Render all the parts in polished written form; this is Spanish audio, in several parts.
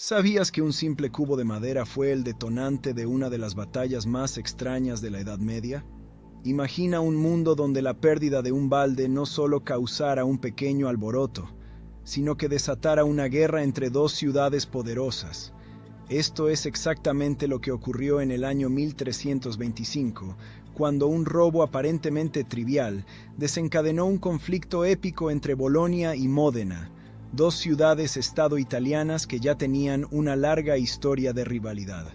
¿Sabías que un simple cubo de madera fue el detonante de una de las batallas más extrañas de la Edad Media? Imagina un mundo donde la pérdida de un balde no solo causara un pequeño alboroto, sino que desatara una guerra entre dos ciudades poderosas. Esto es exactamente lo que ocurrió en el año 1325, cuando un robo aparentemente trivial desencadenó un conflicto épico entre Bolonia y Módena, dos ciudades-estado italianas que ya tenían una larga historia de rivalidad.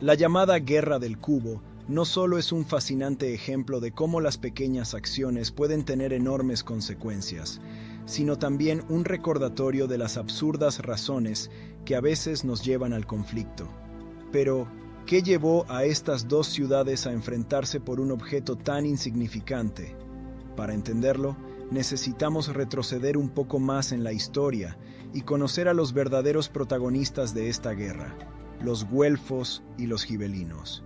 La llamada Guerra del Cubo no solo es un fascinante ejemplo de cómo las pequeñas acciones pueden tener enormes consecuencias, sino también un recordatorio de las absurdas razones que a veces nos llevan al conflicto. Pero, ¿qué llevó a estas dos ciudades a enfrentarse por un objeto tan insignificante? Para entenderlo, necesitamos retroceder un poco más en la historia y conocer a los verdaderos protagonistas de esta guerra, los güelfos y los gibelinos.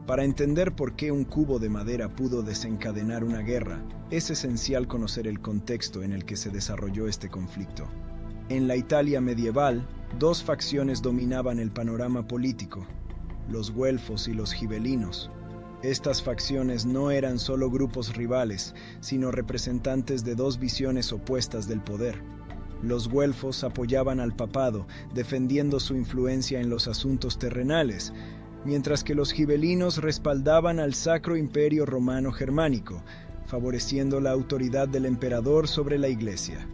Para entender por qué un cubo de madera pudo desencadenar una guerra, es esencial conocer el contexto en el que se desarrolló este conflicto. En la Italia medieval, dos facciones dominaban el panorama político: los güelfos y los gibelinos. Estas facciones no eran solo grupos rivales, sino representantes de dos visiones opuestas del poder. Los güelfos apoyaban al papado, defendiendo su influencia en los asuntos terrenales, mientras que los gibelinos respaldaban al Sacro Imperio Romano Germánico, favoreciendo la autoridad del emperador sobre la Iglesia.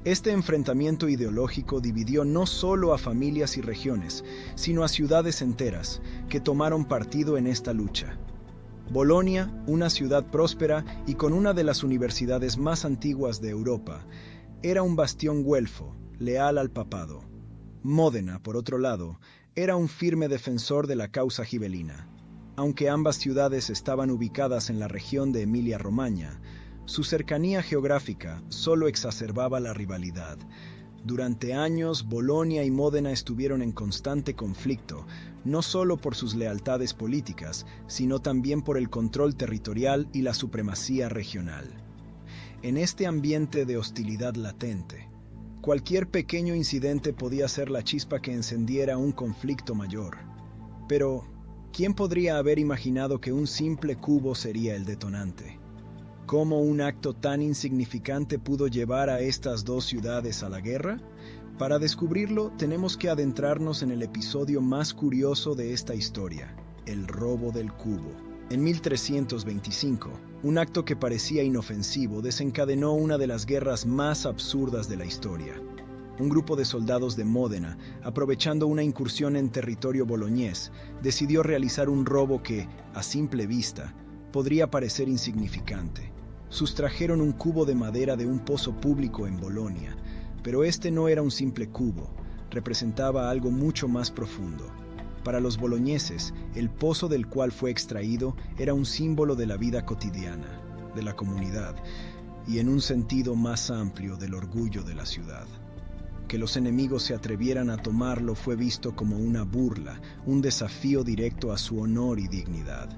Este enfrentamiento ideológico dividió no solo a familias y regiones, sino a ciudades enteras, que tomaron partido en esta lucha. Bolonia, una ciudad próspera y con una de las universidades más antiguas de Europa, era un bastión güelfo, leal al papado. Módena, por otro lado, era un firme defensor de la causa gibelina. Aunque ambas ciudades estaban ubicadas en la región de Emilia-Romagna, su cercanía geográfica solo exacerbaba la rivalidad. Durante años, Bolonia y Módena estuvieron en constante conflicto, no solo por sus lealtades políticas, sino también por el control territorial y la supremacía regional. En este ambiente de hostilidad latente, cualquier pequeño incidente podía ser la chispa que encendiera un conflicto mayor. Pero, ¿quién podría haber imaginado que un simple cubo sería el detonante? ¿Cómo un acto tan insignificante pudo llevar a estas dos ciudades a la guerra? Para descubrirlo, tenemos que adentrarnos en el episodio más curioso de esta historia, el robo del cubo. En 1325, un acto que parecía inofensivo desencadenó una de las guerras más absurdas de la historia. Un grupo de soldados de Módena, aprovechando una incursión en territorio boloñés, decidió realizar un robo que, a simple vista, podría parecer insignificante. Sustrajeron un cubo de madera de un pozo público en Bolonia, pero este no era un simple cubo, representaba algo mucho más profundo. Para los boloñeses, el pozo del cual fue extraído era un símbolo de la vida cotidiana, de la comunidad, y en un sentido más amplio del orgullo de la ciudad. Que los enemigos se atrevieran a tomarlo fue visto como una burla, un desafío directo a su honor y dignidad.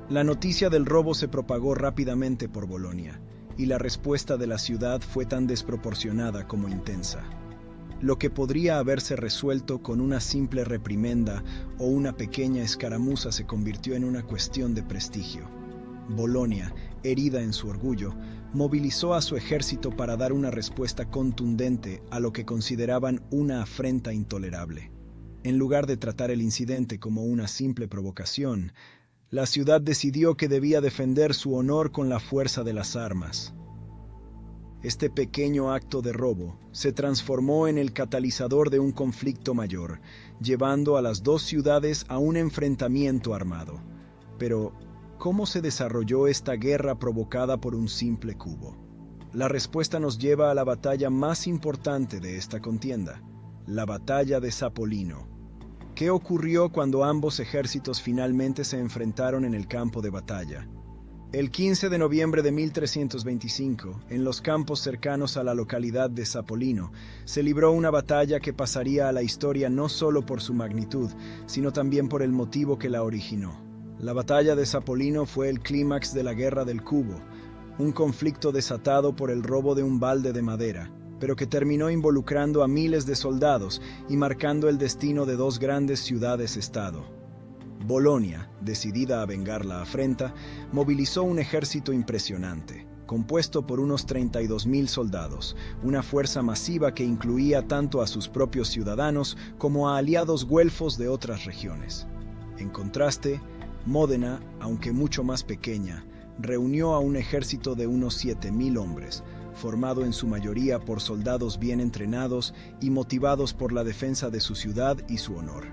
La noticia del robo se propagó rápidamente por Bolonia, y la respuesta de la ciudad fue tan desproporcionada como intensa. Lo que podría haberse resuelto con una simple reprimenda o una pequeña escaramuza se convirtió en una cuestión de prestigio. Bolonia, herida en su orgullo, movilizó a su ejército para dar una respuesta contundente a lo que consideraban una afrenta intolerable. En lugar de tratar el incidente como una simple provocación, la ciudad decidió que debía defender su honor con la fuerza de las armas. Este pequeño acto de robo se transformó en el catalizador de un conflicto mayor, llevando a las dos ciudades a un enfrentamiento armado. Pero, ¿cómo se desarrolló esta guerra provocada por un simple cubo? La respuesta nos lleva a la batalla más importante de esta contienda, la batalla de Sapolino. ¿Qué ocurrió cuando ambos ejércitos finalmente se enfrentaron en el campo de batalla? El 15 de noviembre de 1325, en los campos cercanos a la localidad de Sapolino, se libró una batalla que pasaría a la historia no solo por su magnitud, sino también por el motivo que la originó. La batalla de Sapolino fue el clímax de la Guerra del Cubo, un conflicto desatado por el robo de un balde de madera, pero que terminó involucrando a miles de soldados y marcando el destino de dos grandes ciudades-estado. Bolonia, decidida a vengar la afrenta, movilizó un ejército impresionante, compuesto por unos 32.000 soldados, una fuerza masiva que incluía tanto a sus propios ciudadanos como a aliados güelfos de otras regiones. En contraste, Módena, aunque mucho más pequeña, reunió a un ejército de unos 7.000 hombres, formado en su mayoría por soldados bien entrenados y motivados por la defensa de su ciudad y su honor.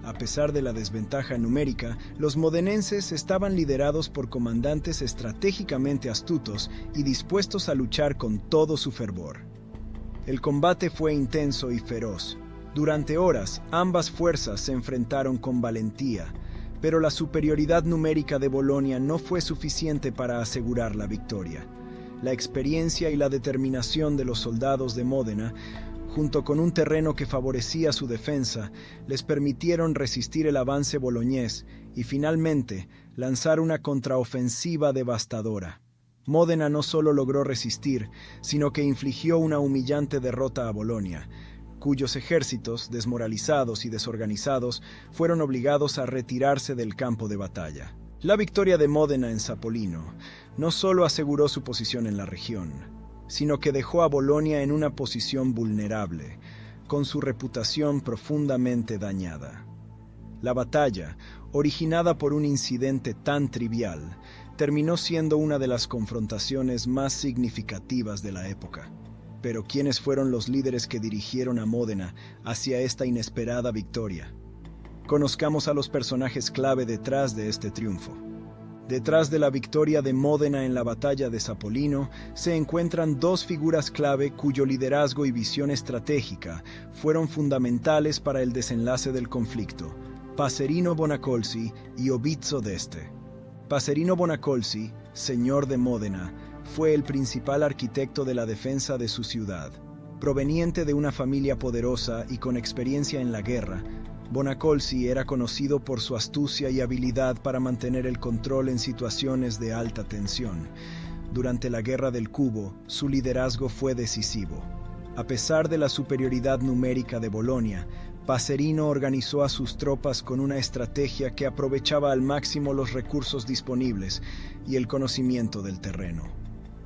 A pesar de la desventaja numérica, los modenenses estaban liderados por comandantes estratégicamente astutos y dispuestos a luchar con todo su fervor. El combate fue intenso y feroz. Durante horas, ambas fuerzas se enfrentaron con valentía, pero la superioridad numérica de Bolonia no fue suficiente para asegurar la victoria. La experiencia y la determinación de los soldados de Módena, junto con un terreno que favorecía su defensa, les permitieron resistir el avance boloñés y finalmente lanzar una contraofensiva devastadora. Módena no solo logró resistir, sino que infligió una humillante derrota a Bolonia, cuyos ejércitos, desmoralizados y desorganizados, fueron obligados a retirarse del campo de batalla. La victoria de Módena en Sapolino no solo aseguró su posición en la región, sino que dejó a Bolonia en una posición vulnerable, con su reputación profundamente dañada. La batalla, originada por un incidente tan trivial, terminó siendo una de las confrontaciones más significativas de la época. Pero ¿quiénes fueron los líderes que dirigieron a Módena hacia esta inesperada victoria? Conozcamos a los personajes clave detrás de este triunfo. Detrás de la victoria de Módena en la batalla de Sapolino se encuentran dos figuras clave cuyo liderazgo y visión estratégica fueron fundamentales para el desenlace del conflicto: Paserino Bonacolsi y Obizzo d'Este. Paserino Bonacolsi, señor de Módena, fue el principal arquitecto de la defensa de su ciudad. Proveniente de una familia poderosa y con experiencia en la guerra, Bonacolsi era conocido por su astucia y habilidad para mantener el control en situaciones de alta tensión. Durante la Guerra del Cubo, su liderazgo fue decisivo. A pesar de la superioridad numérica de Bolonia, Paserino organizó a sus tropas con una estrategia que aprovechaba al máximo los recursos disponibles y el conocimiento del terreno.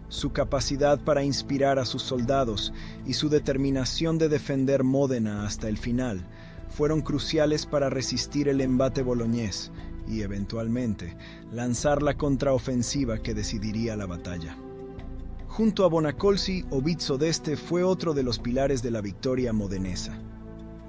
Su capacidad para inspirar a sus soldados y su determinación de defender Módena hasta el final fueron cruciales para resistir el embate boloñés y, eventualmente, lanzar la contraofensiva que decidiría la batalla. Junto a Bonacolsi, Obizzo d'Este fue otro de los pilares de la victoria modenesa.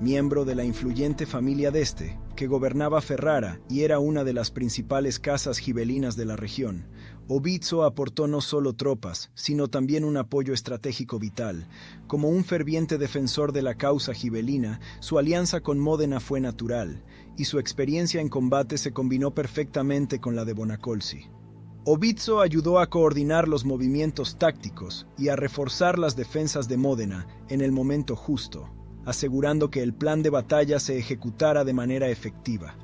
Miembro de la influyente familia d'Este, que gobernaba Ferrara y era una de las principales casas gibelinas de la región, Obizzo aportó no solo tropas, sino también un apoyo estratégico vital. Como un ferviente defensor de la causa gibelina, su alianza con Módena fue natural, y su experiencia en combate se combinó perfectamente con la de Bonacolsi. Obizzo ayudó a coordinar los movimientos tácticos y a reforzar las defensas de Módena en el momento justo, asegurando que el plan de batalla se ejecutara de manera efectiva.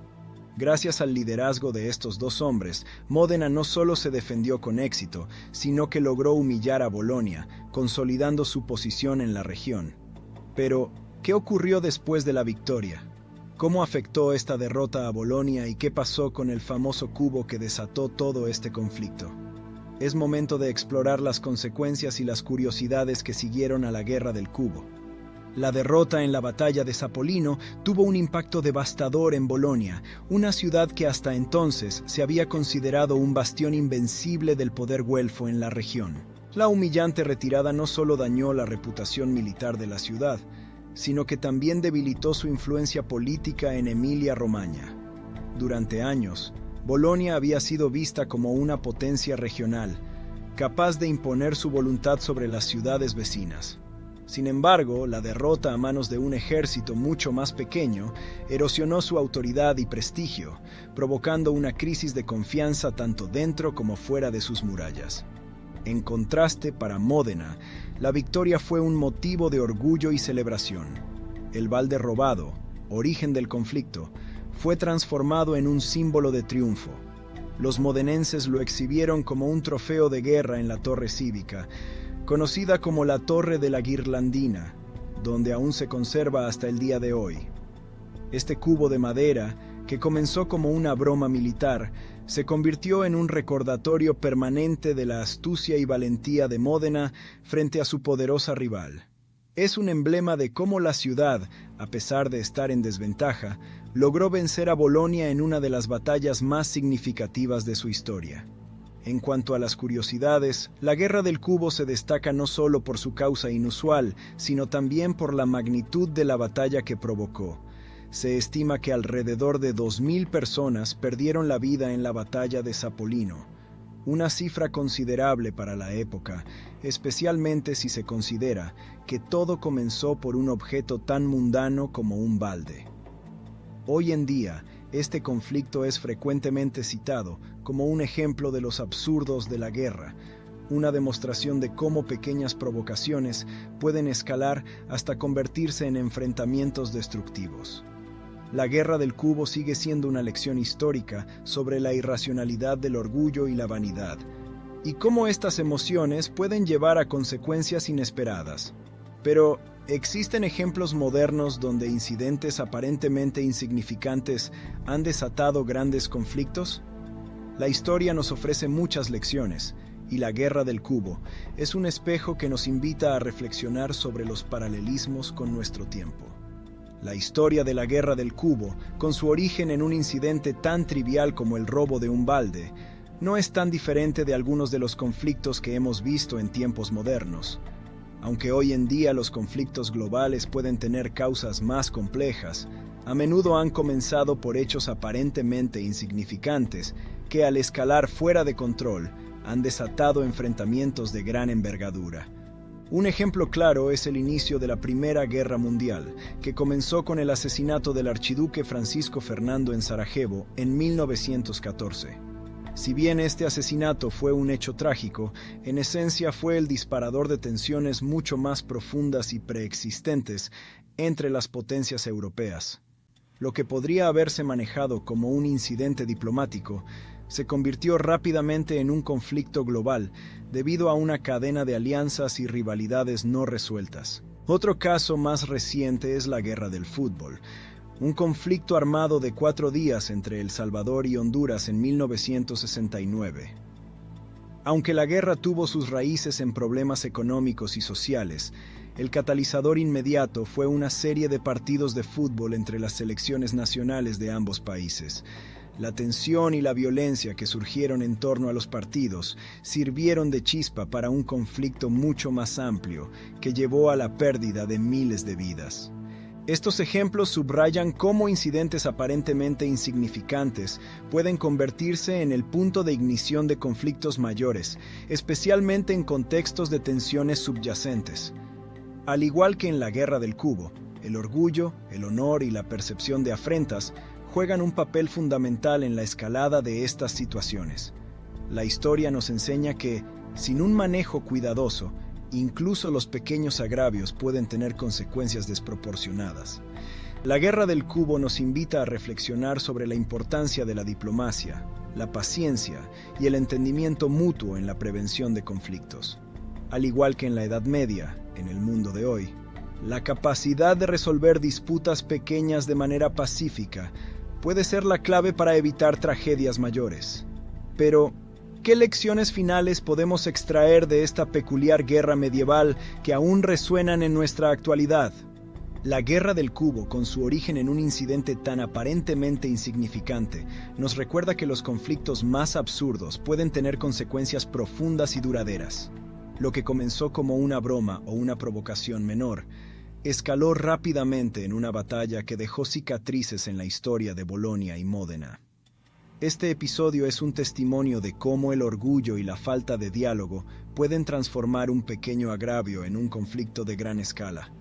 Gracias al liderazgo de estos dos hombres, Módena no solo se defendió con éxito, sino que logró humillar a Bolonia, consolidando su posición en la región. Pero, ¿qué ocurrió después de la victoria? ¿Cómo afectó esta derrota a Bolonia y qué pasó con el famoso cubo que desató todo este conflicto? Es momento de explorar las consecuencias y las curiosidades que siguieron a la Guerra del Cubo. La derrota en la batalla de Sapolino tuvo un impacto devastador en Bolonia, una ciudad que hasta entonces se había considerado un bastión invencible del poder güelfo en la región. La humillante retirada no solo dañó la reputación militar de la ciudad, sino que también debilitó su influencia política en Emilia-Romagna. Durante años, Bolonia había sido vista como una potencia regional, capaz de imponer su voluntad sobre las ciudades vecinas. Sin embargo, la derrota a manos de un ejército mucho más pequeño erosionó su autoridad y prestigio, provocando una crisis de confianza tanto dentro como fuera de sus murallas. En contraste, para Módena, la victoria fue un motivo de orgullo y celebración. El balde robado, origen del conflicto, fue transformado en un símbolo de triunfo. Los modenenses lo exhibieron como un trofeo de guerra en la torre cívica, conocida como la Torre de la Guirlandina, donde aún se conserva hasta el día de hoy. Este cubo de madera, que comenzó como una broma militar, se convirtió en un recordatorio permanente de la astucia y valentía de Módena frente a su poderosa rival. Es un emblema de cómo la ciudad, a pesar de estar en desventaja, logró vencer a Bolonia en una de las batallas más significativas de su historia. En cuanto a las curiosidades, la Guerra del Cubo se destaca no solo por su causa inusual, sino también por la magnitud de la batalla que provocó. Se estima que alrededor de 2.000 personas perdieron la vida en la batalla de Zapolino, una cifra considerable para la época, especialmente si se considera que todo comenzó por un objeto tan mundano como un balde. Hoy en día, este conflicto es frecuentemente citado como un ejemplo de los absurdos de la guerra, una demostración de cómo pequeñas provocaciones pueden escalar hasta convertirse en enfrentamientos destructivos. La Guerra del Cubo sigue siendo una lección histórica sobre la irracionalidad del orgullo y la vanidad, y cómo estas emociones pueden llevar a consecuencias inesperadas. Pero, ¿existen ejemplos modernos donde incidentes aparentemente insignificantes han desatado grandes conflictos? La historia nos ofrece muchas lecciones, y la Guerra del Cubo es un espejo que nos invita a reflexionar sobre los paralelismos con nuestro tiempo. La historia de la Guerra del Cubo, con su origen en un incidente tan trivial como el robo de un balde, no es tan diferente de algunos de los conflictos que hemos visto en tiempos modernos. Aunque hoy en día los conflictos globales pueden tener causas más complejas, a menudo han comenzado por hechos aparentemente insignificantes que, al escalar fuera de control, han desatado enfrentamientos de gran envergadura. Un ejemplo claro es el inicio de la Primera Guerra Mundial, que comenzó con el asesinato del archiduque Francisco Fernando en Sarajevo en 1914. Si bien este asesinato fue un hecho trágico, en esencia fue el disparador de tensiones mucho más profundas y preexistentes entre las potencias europeas. Lo que podría haberse manejado como un incidente diplomático se convirtió rápidamente en un conflicto global debido a una cadena de alianzas y rivalidades no resueltas. Otro caso más reciente es la Guerra del Fútbol, un conflicto armado de 4 días entre El Salvador y Honduras en 1969. Aunque la guerra tuvo sus raíces en problemas económicos y sociales, el catalizador inmediato fue una serie de partidos de fútbol entre las selecciones nacionales de ambos países. La tensión y la violencia que surgieron en torno a los partidos sirvieron de chispa para un conflicto mucho más amplio que llevó a la pérdida de miles de vidas. Estos ejemplos subrayan cómo incidentes aparentemente insignificantes pueden convertirse en el punto de ignición de conflictos mayores, especialmente en contextos de tensiones subyacentes. Al igual que en la Guerra del Cubo, el orgullo, el honor y la percepción de afrentas juegan un papel fundamental en la escalada de estas situaciones. La historia nos enseña que, sin un manejo cuidadoso, incluso los pequeños agravios pueden tener consecuencias desproporcionadas. La Guerra del Cubo nos invita a reflexionar sobre la importancia de la diplomacia, la paciencia y el entendimiento mutuo en la prevención de conflictos. Al igual que en la Edad Media, en el mundo de hoy, la capacidad de resolver disputas pequeñas de manera pacífica puede ser la clave para evitar tragedias mayores. Pero, ¿qué lecciones finales podemos extraer de esta peculiar guerra medieval que aún resuenan en nuestra actualidad? La Guerra del Cubo, con su origen en un incidente tan aparentemente insignificante, nos recuerda que los conflictos más absurdos pueden tener consecuencias profundas y duraderas. Lo que comenzó como una broma o una provocación menor, escaló rápidamente en una batalla que dejó cicatrices en la historia de Bolonia y Módena. Este episodio es un testimonio de cómo el orgullo y la falta de diálogo pueden transformar un pequeño agravio en un conflicto de gran escala.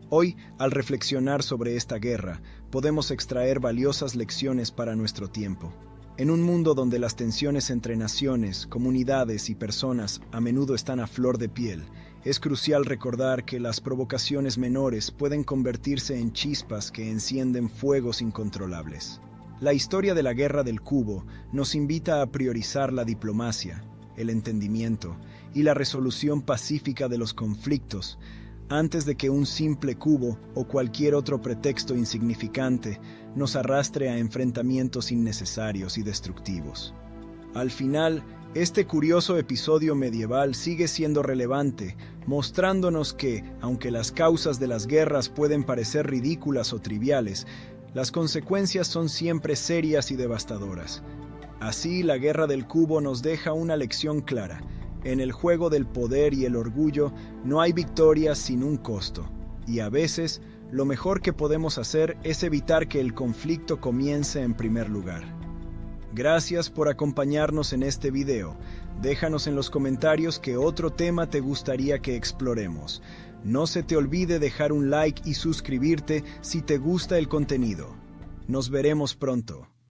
Hoy, al reflexionar sobre esta guerra, podemos extraer valiosas lecciones para nuestro tiempo. En un mundo donde las tensiones entre naciones, comunidades y personas a menudo están a flor de piel, es crucial recordar que las provocaciones menores pueden convertirse en chispas que encienden fuegos incontrolables. La historia de la Guerra del Cubo nos invita a priorizar la diplomacia, el entendimiento y la resolución pacífica de los conflictos, antes de que un simple cubo o cualquier otro pretexto insignificante nos arrastre a enfrentamientos innecesarios y destructivos. Al final, este curioso episodio medieval sigue siendo relevante, mostrándonos que, aunque las causas de las guerras pueden parecer ridículas o triviales, las consecuencias son siempre serias y devastadoras. Así, la Guerra del Cubo nos deja una lección clara. En el juego del poder y el orgullo no hay victorias sin un costo, y a veces lo mejor que podemos hacer es evitar que el conflicto comience en primer lugar. Gracias por acompañarnos en este video. Déjanos en los comentarios qué otro tema te gustaría que exploremos. No se te olvide dejar un like y suscribirte si te gusta el contenido. Nos veremos pronto.